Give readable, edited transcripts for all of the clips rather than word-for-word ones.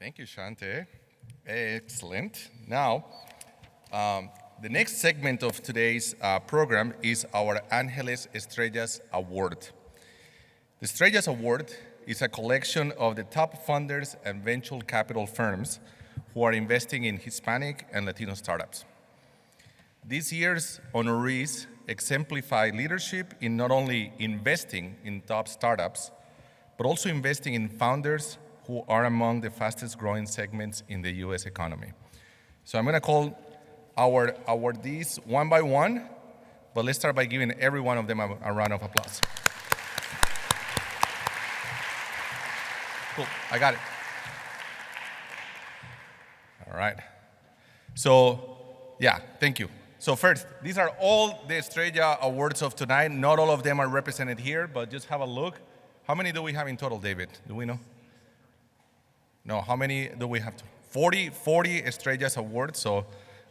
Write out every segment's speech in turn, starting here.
Thank you, Shante. Excellent. Now, the next segment of today's program is our Ángeles Estrellas Award. The Estrellas Award is a collection of the top funders and venture capital firms who are investing in Hispanic and Latino startups. This year's honorees exemplify leadership in not only investing in top startups, but also investing in founders who are among the fastest growing segments in the US economy. So I'm gonna call our awardees one by one, but let's start by giving every one of them a round of applause. Cool, I got it. All right. So, yeah, thank you. So first, these are all the Estrella Awards of tonight. Not all of them are represented here, but just have a look. How many do we have in total, David? Do we know? No, how many do we have? 40 Estrellas Awards. So,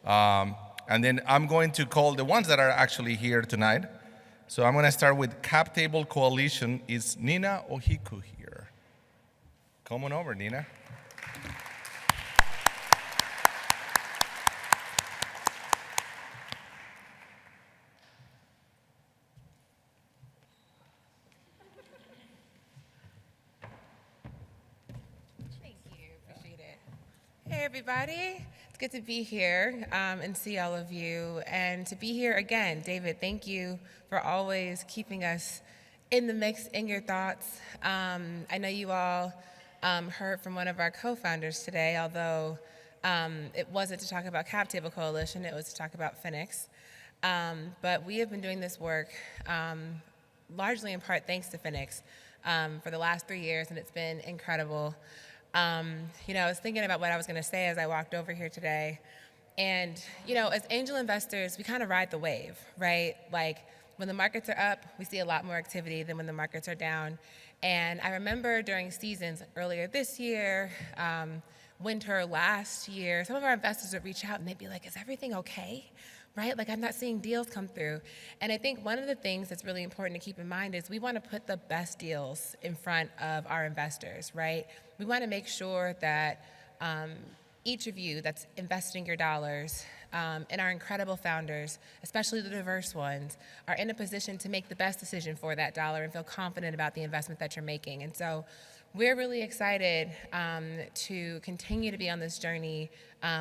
and then I'm going to call the ones that are actually here tonight. So I'm going to start with Cap Table Coalition. Is Nina Ohiku here? Come on over, Nina. Hey everybody, it's good to be here and see all of you, and to be here again. David, thank you for always keeping us in the mix, in your thoughts. I know you all heard from one of our co-founders today, although it wasn't to talk about Cap Table Coalition, it was to talk about Phoenix. But we have been doing this work largely in part thanks to Phoenix for the last 3 years, and it's been incredible. I was thinking about what I was going to say as I walked over here today. And, as angel investors, we kind of ride the wave, right? Like, when the markets are up, we see a lot more activity than when the markets are down. And I remember during seasons earlier this year, winter last year, some of our investors would reach out and they'd be like, is everything okay? Right? Like, I'm not seeing deals come through. And I think one of the things that's really important to keep in mind is we want to put the best deals in front of our investors, right? We want to make sure that each of you that's investing your dollars in our incredible founders, especially the diverse ones, are in a position to make the best decision for that dollar and feel confident about the investment that you're making. And so we're really excited to continue to be on this journey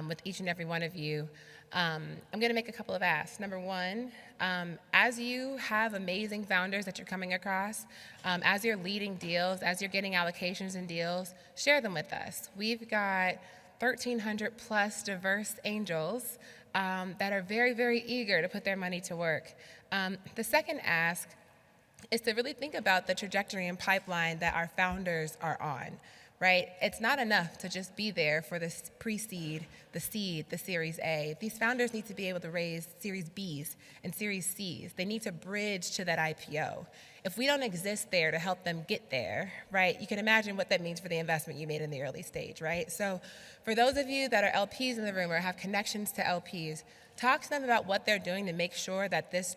with each and every one of you. I'm going to make a couple of asks. Number one, as you have amazing founders that you're coming across, as you're leading deals, as you're getting allocations and deals, share them with us. We've got 1,300 plus diverse angels that are very, very eager to put their money to work. The second ask is to really think about the trajectory and pipeline that our founders are on. Right? It's not enough to just be there for the pre-seed, the seed, the Series A. These founders need to be able to raise Series Bs and Series Cs. They need to bridge to that IPO. If we don't exist there to help them get there, right, you can imagine what that means for the investment you made in the early stage, right? So for those of you that are LPs in the room or have connections to LPs, talk to them about what they're doing to make sure that this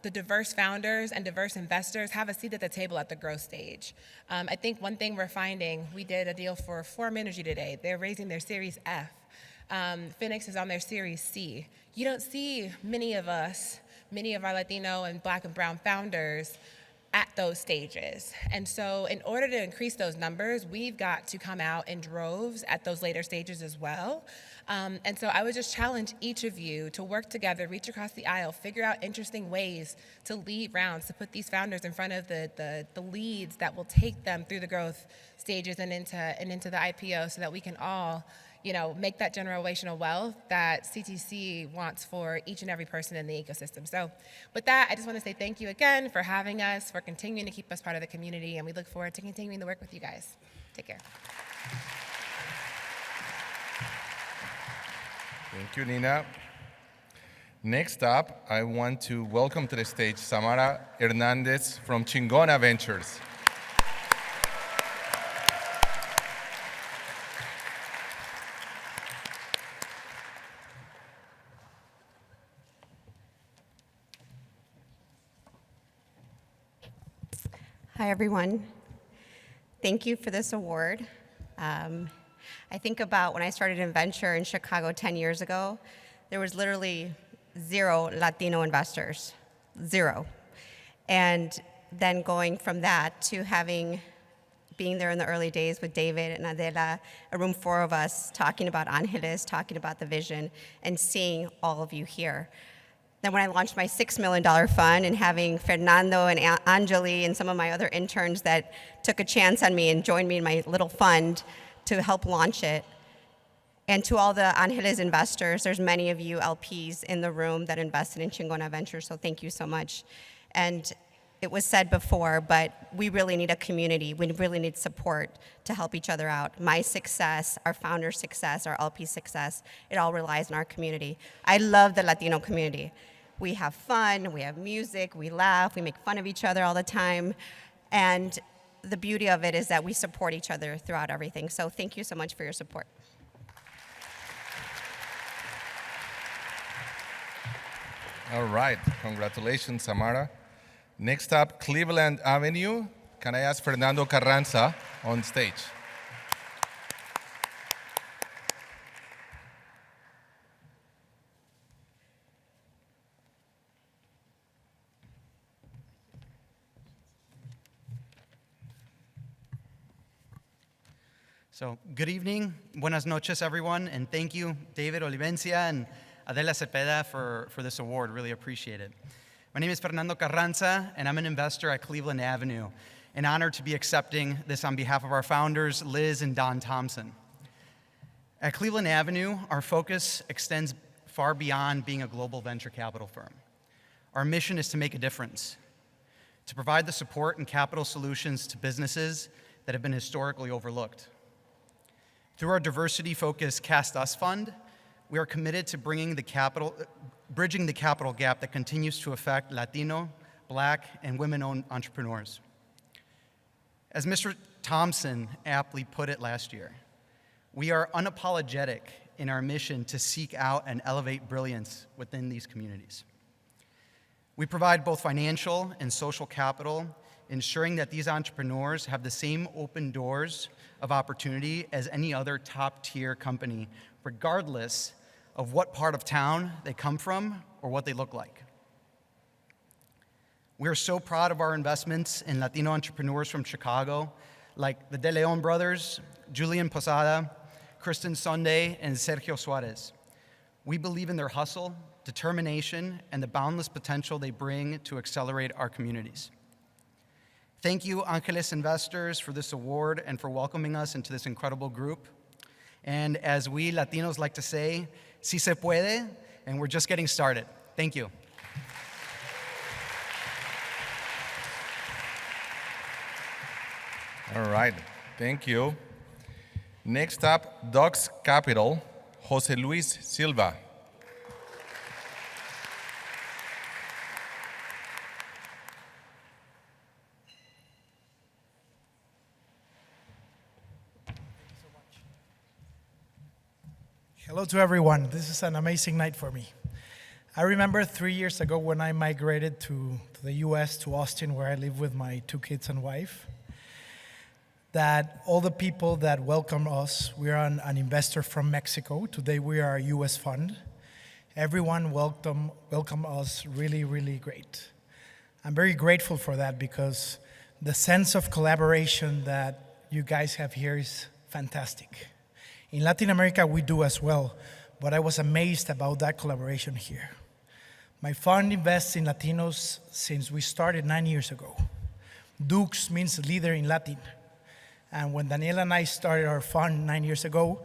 the diverse founders and diverse investors have a seat at the table at the growth stage. I think one thing we're finding, we did a deal for Form Energy today. They're raising their Series F. Phoenix is on their Series C. You don't see many of our Latino and Black and Brown founders at those stages. And so in order to increase those numbers, we've got to come out in droves at those later stages as well. And so I would just challenge each of you to work together, reach across the aisle, figure out interesting ways to lead rounds, to put these founders in front of the leads that will take them through the growth stages and into the IPO so that we can all make that generational wealth that CTC wants for each and every person in the ecosystem. So with that, I just want to say thank you again for having us, for continuing to keep us part of the community, and we look forward to continuing to work with you guys. Take care. Thank you, Nina. Next up, I want to welcome to the stage Samara Hernandez from Chingona Ventures. Hi, everyone. Thank you for this award. I think about when I started in venture in Chicago 10 years ago, there was literally 0 Latino investors, 0. And then going from that to being there in the early days with David and Adela, a room 4 of us talking about Angeles, talking about the vision, and seeing all of you here. Then when I launched my $6 million fund and having Fernando and Anjali and some of my other interns that took a chance on me and joined me in my little fund to help launch it. And to all the Angeles investors, there's many of you LPs in the room that invested in Chingona Ventures, so thank you so much. And it was said before, but we really need a community. We really need support to help each other out. My success, our founder's success, our LP success, it all relies on our community. I love the Latino community. We have fun, we have music, we laugh, we make fun of each other all the time. And the beauty of it is that we support each other throughout everything. So thank you so much for your support. All right, congratulations, Samara. Next up, Cleveland Avenue. Can I ask Fernando Carranza on stage? So good evening, buenas noches, everyone, and thank you, David Olivencia and Adela Cepeda for this award. Really appreciate it. My name is Fernando Carranza, and I'm an investor at Cleveland Avenue. An honor to be accepting this on behalf of our founders, Liz and Don Thompson. At Cleveland Avenue, our focus extends far beyond being a global venture capital firm. Our mission is to make a difference, to provide the support and capital solutions to businesses that have been historically overlooked. Through our diversity-focused Cast Us Fund, we are committed to bringing bridging the capital gap that continues to affect Latino, Black, and women-owned entrepreneurs. As Mr. Thompson aptly put it last year, we are unapologetic in our mission to seek out and elevate brilliance within these communities. We provide both financial and social capital, ensuring that these entrepreneurs have the same open doors of opportunity as any other top-tier company, regardless of what part of town they come from or what they look like. We are so proud of our investments in Latino entrepreneurs from Chicago, like the De Leon brothers, Julian Posada, Kristen Sunday, and Sergio Suarez. We believe in their hustle, determination, and the boundless potential they bring to accelerate our communities. Thank you, Angeles investors, for this award and for welcoming us into this incredible group. And as we Latinos like to say, si se puede, and we're just getting started. Thank you. All right, thank you. Next up, Docs Capital, Jose Luis Silva. Hello to everyone. This is an amazing night for me. I remember 3 years ago when I migrated to the US, to Austin, where I live with my 2 kids and wife, that all the people that welcome us, we are an investor from Mexico. Today we are a US fund. Everyone welcome us really, really great. I'm very grateful for that because the sense of collaboration that you guys have here is fantastic. In Latin America, we do as well, but I was amazed about that collaboration here. My fund invests in Latinos since we started 9 years ago. Dux means leader in Latin. And when Daniela and I started our fund 9 years ago,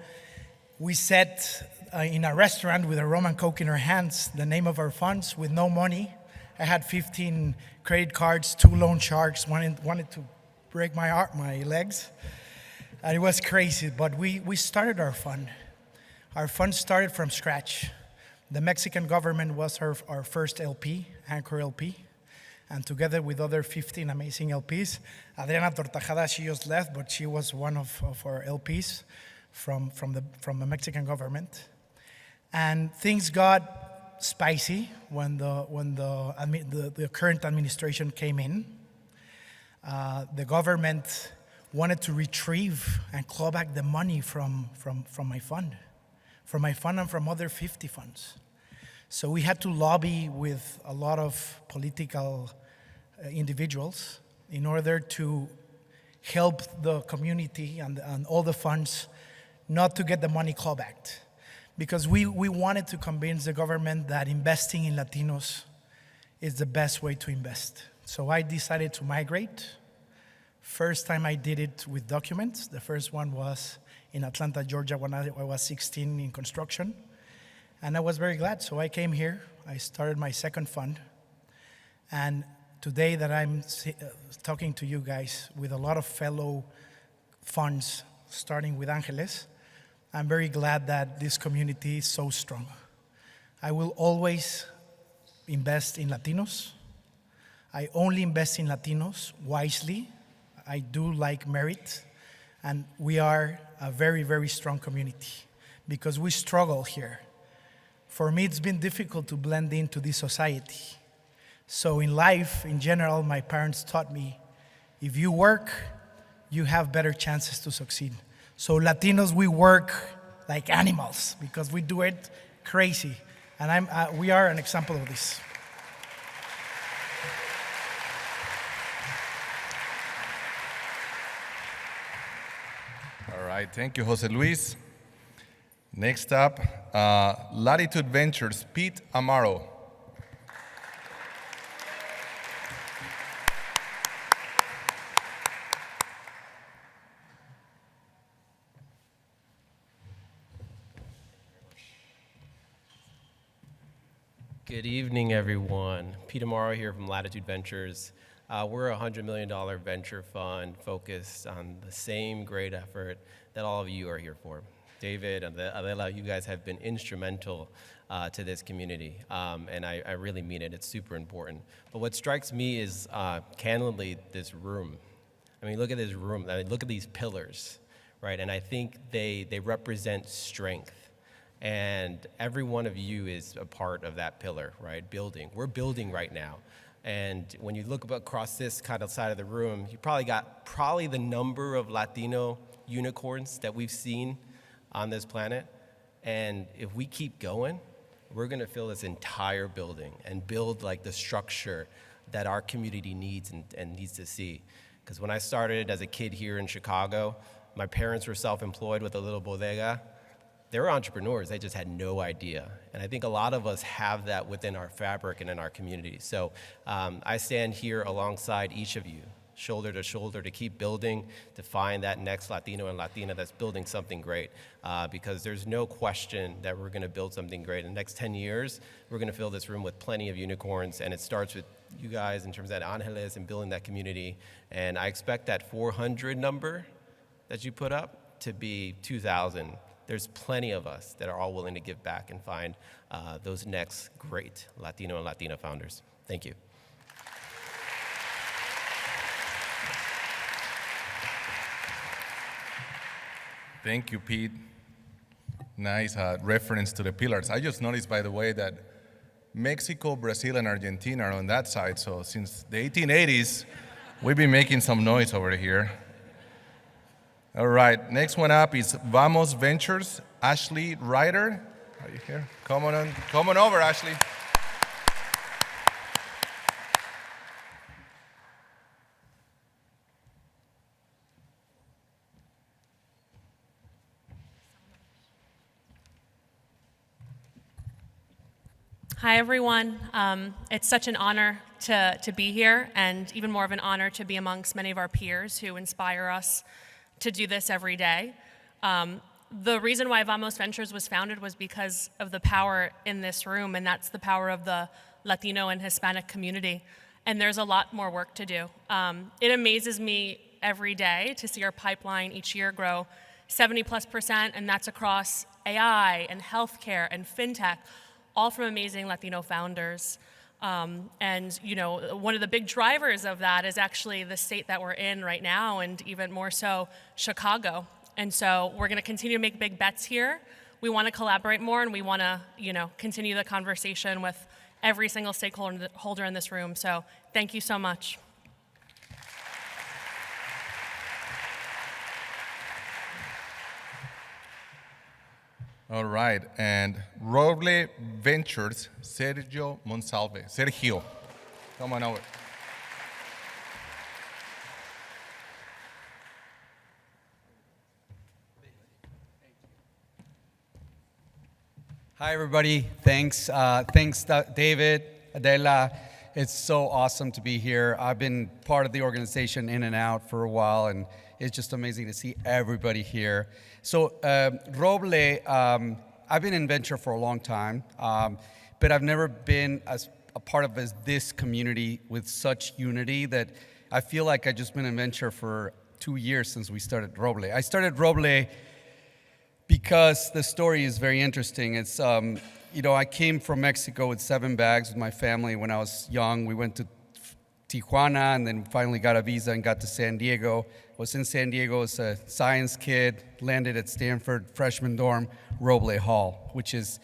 we sat in a restaurant with a rum and coke in our hands, the name of our funds, with no money. I had 15 credit cards, 2 loan sharks, wanted to break my legs. And it was crazy, but we started our fund. Our fund started from scratch. The Mexican government was our first LP, anchor LP, and together with other 15 amazing LPs, Adriana Tortajada, she just left, but she was one of our LPs from the Mexican government. And things got spicy when the current administration came in. The government wanted to retrieve and claw back the money from my fund and from other 50 funds. So we had to lobby with a lot of political individuals in order to help the community and all the funds not to get the money clawbacked. Because we wanted to convince the government that investing in Latinos is the best way to invest. So I decided to migrate. First time I did it with documents. The first one was in Atlanta, Georgia, when I was 16 in construction. And I was very glad. So I came here. I started my second fund. And today that I'm talking to you guys with a lot of fellow funds, starting with Angeles, I'm very glad that this community is so strong. I will always invest in Latinos. I only invest in Latinos wisely. I do like merit. And we are a very, very strong community because we struggle here. For me, it's been difficult to blend into this society. So in life, in general, my parents taught me, if you work, you have better chances to succeed. So Latinos, we work like animals because we do it crazy. And we are an example of this. All right, thank you, Jose Luis. Next up, Latitude Ventures, Pete Amaro. Good evening, everyone. Pete Amaro here from Latitude Ventures. We're a $100 million venture fund focused on the same great effort that all of you are here for. David and Adela, you guys have been instrumental to this community, and I really mean it. It's super important. But what strikes me is, candidly, this room. I mean, look at this room. I mean, look at these pillars, right? And I think they represent strength. And every one of you is a part of that pillar, right? Building. We're building right now. And when you look across this kind of side of the room, you probably got the number of Latino unicorns that we've seen on this planet. And if we keep going, we're gonna fill this entire building and build like the structure that our community needs and needs to see. Because when I started as a kid here in Chicago, my parents were self-employed with a little bodega. They were entrepreneurs, they just had no idea. And I think a lot of us have that within our fabric and in our community. So I stand here alongside each of you, shoulder to shoulder, to keep building, to find that next Latino and Latina that's building something great. Because there's no question that we're gonna build something great. In the next 10 years, we're gonna fill this room with plenty of unicorns, and it starts with you guys in terms of that Angeles and building that community. And I expect that 400 number that you put up to be 2,000. There's plenty of us that are all willing to give back and find those next great Latino and Latina founders. Thank you. Thank you, Pete. Nice reference to the pillars. I just noticed, by the way, that Mexico, Brazil, and Argentina are on that side. So since the 1880s, we've been making some noise over here. All right, next one up is Vamos Ventures, Ashley Ryder. Are you here? Come on over, Ashley. Hi, everyone. It's such an honor to be here, and even more of an honor to be amongst many of our peers who inspire us to do this every day. The reason why Vamos Ventures was founded was because of the power in this room, and that's the power of the Latino and Hispanic community. And there's a lot more work to do. It amazes me every day to see our pipeline each year grow 70+%, and that's across AI and healthcare and fintech, all from amazing Latino founders. And you know, one of the big drivers of that is actually the state that we're in right now, and even more so, Chicago. And so we're gonna continue to make big bets here. We wanna collaborate more, and we wanna, continue the conversation with every single stakeholder in this room. So thank you so much. All right, and Roble Ventures, Sergio Monsalve. Sergio, come on over. Hi, everybody. Thanks, David, Adela. It's so awesome to be here. I've been part of the organization in and out for a while, and it's just amazing to see everybody here. So, Roble, I've been in venture for a long time, but I've never been as a part of this community with such unity that I feel like I've just been in venture for 2 years since we started Roble. I started Roble because the story is very interesting. It's, I came from Mexico with 7 bags with my family when I was young. We went to Tijuana and then finally got a visa and got to San Diego. Was in San Diego as a science kid, landed at Stanford freshman dorm, Roble Hall, which is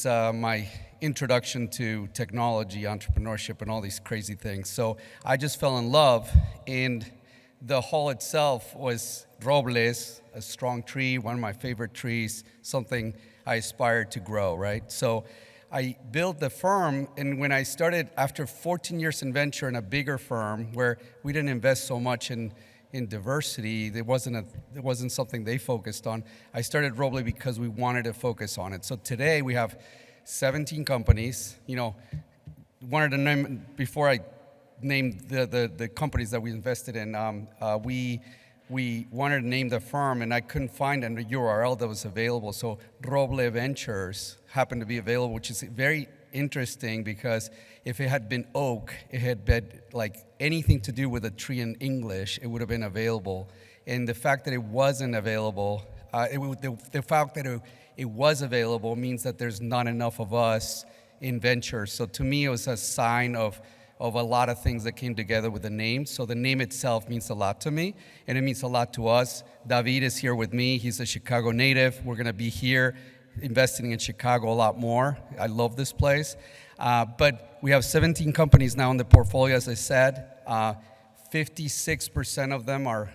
my introduction to technology, entrepreneurship, and all these crazy things. So I just fell in love, and the hall itself was Robles, a strong tree, one of my favorite trees, something I aspired to grow, right? So I built the firm, and when I started, after 14 years in venture in a bigger firm where we didn't invest so much in diversity, it wasn't something they focused on. I started Roble because we wanted to focus on it. So today we have 17 companies. Wanted to name, before I named the companies that we invested in, we wanted to name the firm, and I couldn't find a URL that was available. So Roble Ventures happened to be available, which is very interesting because if it had been oak, it had been like anything to do with a tree in English, it would have been available. And the fact that it wasn't available, the fact that it was available means that there's not enough of us in ventures. So to me, it was a sign of a lot of things that came together with the name. So the name itself means a lot to me, and it means a lot to us. David is here with me. He's a Chicago native. We're going to be here investing in Chicago a lot more. I love this place. But we have 17 companies now in the portfolio, as I said. 56% of them are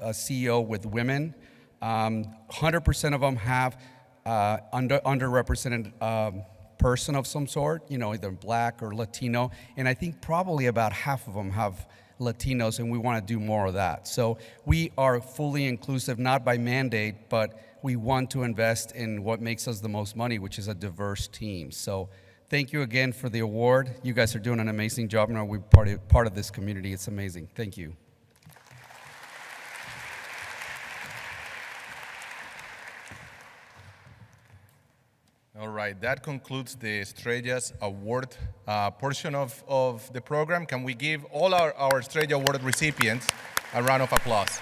CEO with women. 100% of them have underrepresented person of some sort, either Black or Latino. And I think probably about half of them have Latinos, and we want to do more of that. So we are fully inclusive, not by mandate, but we want to invest in what makes us the most money, which is a diverse team. So thank you again for the award. You guys are doing an amazing job, and we're part of this community. It's amazing. Thank you. All right, that concludes the Estrellas Award portion of the program. Can we give all our Estrella Award recipients a round of applause?